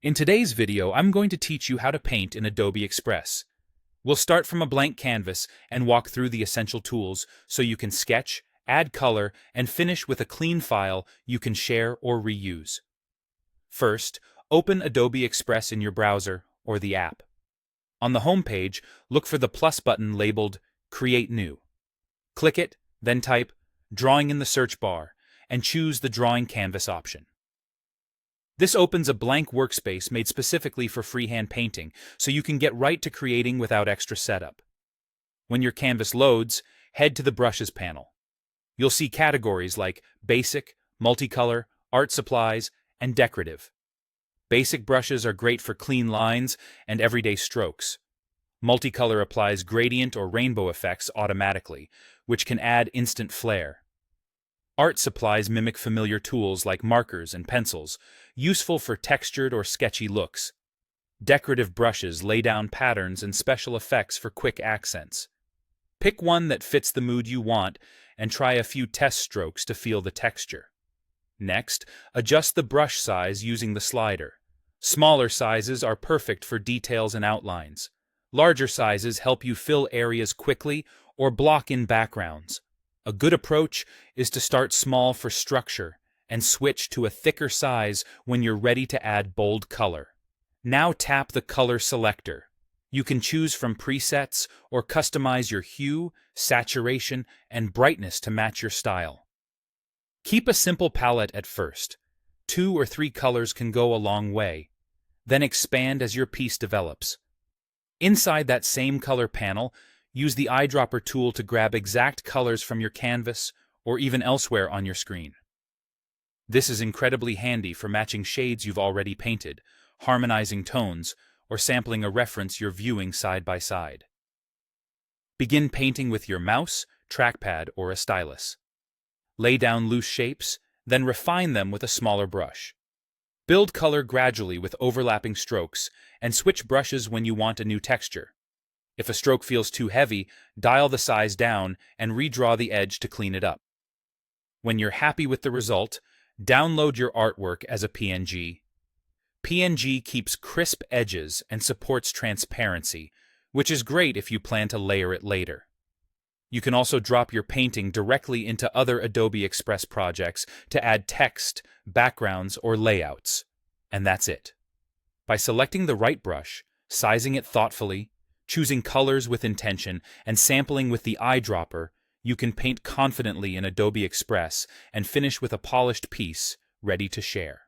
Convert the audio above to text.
In today's video, I'm going to teach you how to paint in Adobe Express. We'll start from a blank canvas and walk through the essential tools so you can sketch, add color, and finish with a clean file you can share or reuse. First, open Adobe Express in your browser or the app. On the home page, look for the plus button labeled Create New. Click it, then type Drawing in the search bar, and choose the Drawing Canvas option. This opens a blank workspace made specifically for freehand painting, so you can get right to creating without extra setup. When your canvas loads, head to the Brushes panel. You'll see categories like Basic, Multicolor, Art Supplies, and Decorative. Basic brushes are great for clean lines and everyday strokes. Multicolor applies gradient or rainbow effects automatically, which can add instant flair. Art supplies mimic familiar tools like markers and pencils, useful for textured or sketchy looks. Decorative brushes lay down patterns and special effects for quick accents. Pick one that fits the mood you want and try a few test strokes to feel the texture. Next, adjust the brush size using the slider. Smaller sizes are perfect for details and outlines. Larger sizes help you fill areas quickly or block in backgrounds. A good approach is to start small for structure and switch to a thicker size when you're ready to add bold color. Now tap the color selector. You can choose from presets or customize your hue, saturation, and brightness to match your style. Keep a simple palette at first. 2 or 3 colors can go a long way. Then expand as your piece develops. Inside that same color panel, use the eyedropper tool to grab exact colors from your canvas or even elsewhere on your screen. This is incredibly handy for matching shades you've already painted, harmonizing tones, or sampling a reference you're viewing side by side. Begin painting with your mouse, trackpad, or a stylus. Lay down loose shapes, then refine them with a smaller brush. Build color gradually with overlapping strokes, and switch brushes when you want a new texture. If a stroke feels too heavy, dial the size down and redraw the edge to clean it up. When you're happy with the result, download your artwork as a PNG. PNG keeps crisp edges and supports transparency, which is great if you plan to layer it later. You can also drop your painting directly into other Adobe Express projects to add text, backgrounds, or layouts. And that's it. By selecting the right brush, sizing it thoughtfully, choosing colors with intention, and sampling with the eyedropper, you can paint confidently in Adobe Express and finish with a polished piece ready to share.